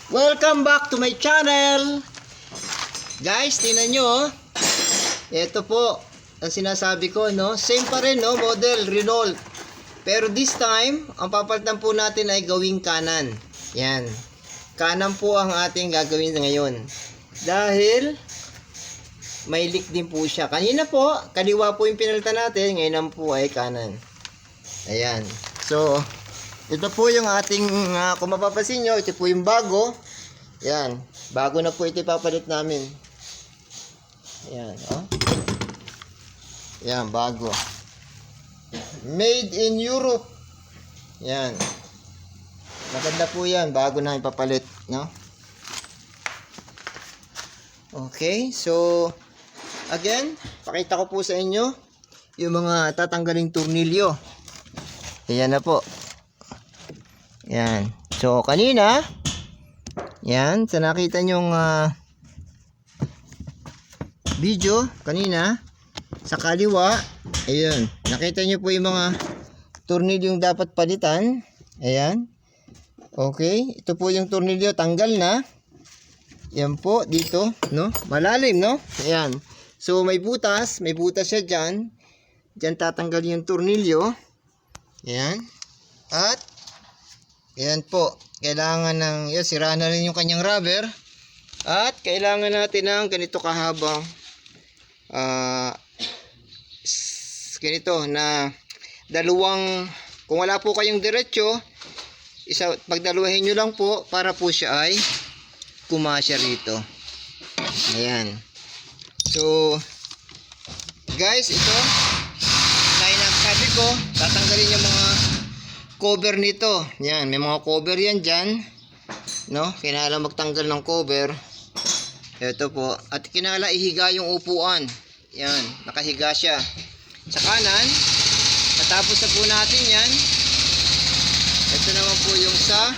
Welcome back to my channel. Guys, tingnan nyo oh. Ito po ang sinasabi ko, no? Same pa rin, no? Model Renault. Pero this time, ang papalitan po natin ay gawing kanan. Yan. Kanan po ang ating gagawin ngayon. Dahil may leak din po siya. Kanina po, kaliwa po yung pinalitan natin. Ngayon po ay kanan. Ayan. So, ito po yung ating, kung mapapansin nyo, ito po yung bago. Yan. Bago na po ito ipapalit namin. Yan. Oh. Yan, bago. Made in Europe. Yan. Maganda po yan. Bago na ipapalit. No? Okay. So, again, pakita ko po sa inyo yung mga tatanggaling tornilyo. Ayan na po. Yan. So, kanina, yan, sa nakita nyong video, kanina, sa kaliwa, ayun, nakita nyo po yung mga tornilyong dapat palitan. Ayan. Okay, ito po yung tornilyo, tanggal na. Yan po, dito, no? Malalim, no? Ayan. So, may butas siya dyan. Dyan tatanggal yung tornilyo. Ayan. At, ayan po, kailangan ng, yan, sira na rin yung kanyang rubber. At kailangan natin ng ganito kahabang ganito na dalawang, kung wala po kayong diretso, pagdalawahin nyo lang po para po siya ay kumasya rito. Ayan. So, guys, ito, kaya nagsabi ko, tatanggalin yung mga cover nito. Yan, may mga cover yan dyan. No? Kinala magtanggal ng cover. Ito po. At kinala ihiga yung upuan. Yan, nakahiga siya. Sa kanan, natapos na po natin yan. Ito naman po yung sa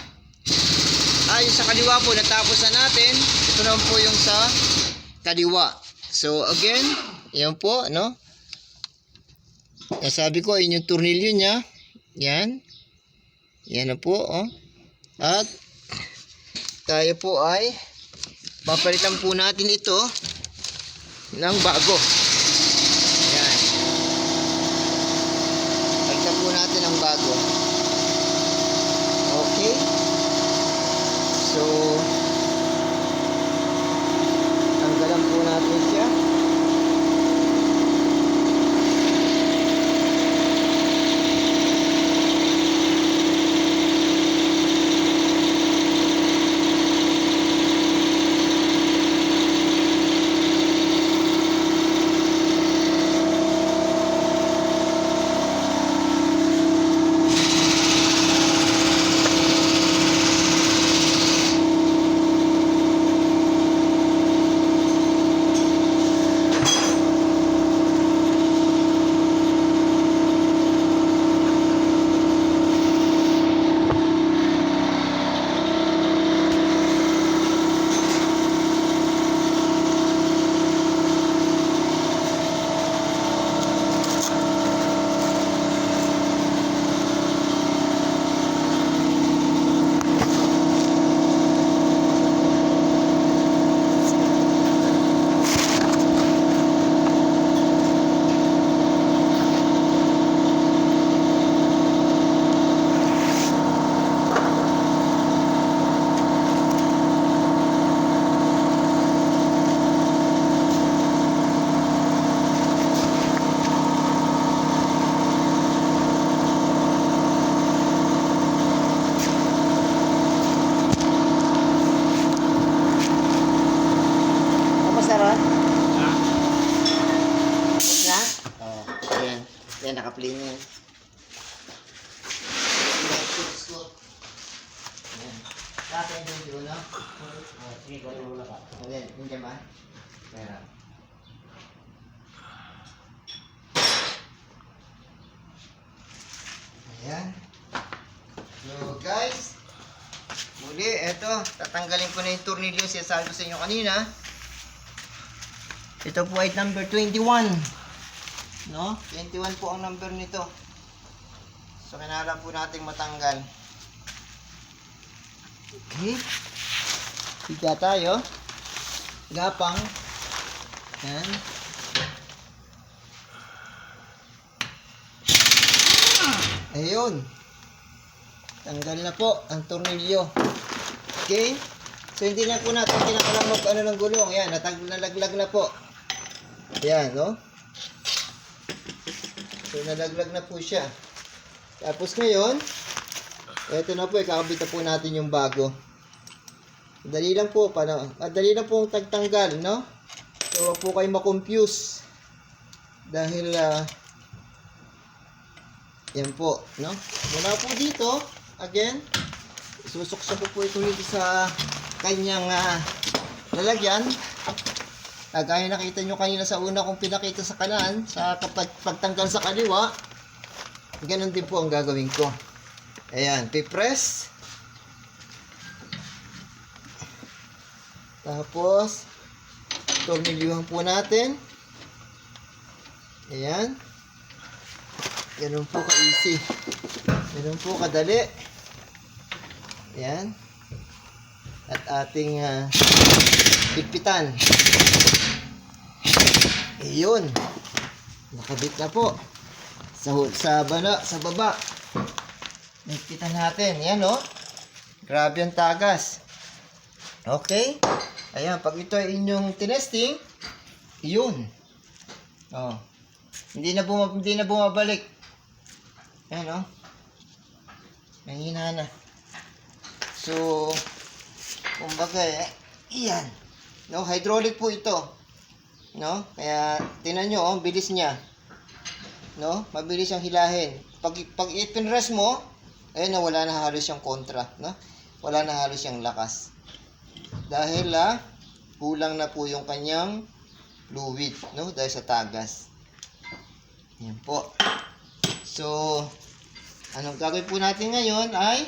yung sa kaliwa po, natapos na natin. Ito naman po yung sa kaliwa. So, again, yan po, no? Sabi ko, yun yung tornilyo niya. Yan. Yan na po, oh. At tayo po ay papalitan po natin ito ng bago. Yan. Palitan po natin ng bago. Okay. So, tanggalan po natin siya. Yan, naka-play na yan. Dati yung dulo, no? Sige, ko yung ulo ka. Ayan, hindi ba? Ayan. Ayan. So, guys, muli, eto, tatanggalin ko na yung tornilyo sinasabi ko sa inyo kanina. Ito po ay number 21. No? 21 po ang number nito. So, kailangan po nating matanggal. Okay. Higa tayo. Gapang. Yan. Ayun. Tanggal na po ang tornilyo. Okay? So, hindi na po natin kinakalamog ng gulong. Ayan, nalaglag na po. Ayan, no? So, nalaglag na po siya. Tapos ngayon, eto na po, ikakabit na po natin yung bago. Madali lang po, madali lang po ang tagtanggal, no? So, huwag po kayo makonfuse. Dahil, yan po, no? Mula po dito, again, susukso ko po ito dito sa kanyang lalagyan. Gaya nakita nyo kanina sa una kong pinakita sa kanan, sa pagtanggal sa kaliwa, ganun din po ang gagawin ko. Ayan, pipress. Tapos, tornilyuhan po natin. Ayan. Ganun po ka-easy. Ganun po kadali. Ayan. At ating pipitan. Ayun. Nakabit na po. Sa baba. Pipitan natin. Ayan, oh. Grabe ang tagas. Okay. Ayan. Pag ito ay inyong tinesting, yun. Oh. Hindi na bumabalik. Ayan, oh. Mahina na. So, kumbaga, iyan. No, hydraulic po ito. No? Kaya, tingnan nyo, oh, bilis niya. No? Mabilis siyang hilahin. Pag ipinrest mo, ayun na, wala na halos yung kontra. No? Wala na halos yung lakas. Dahil, kulang na po yung kanyang fluid. No? Dahil sa tagas. Yan po. So, anong gagawin po natin ngayon ay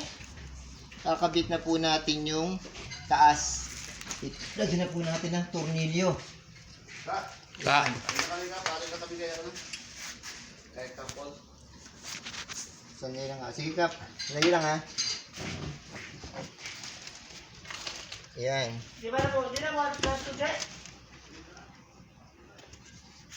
kakabit na po natin yung taas. Lagyan na po natin ng tornilyo. Sandali lang ha. Sige Kap. Sandali lang ha. Ayan. Di ba na po? Di na mo.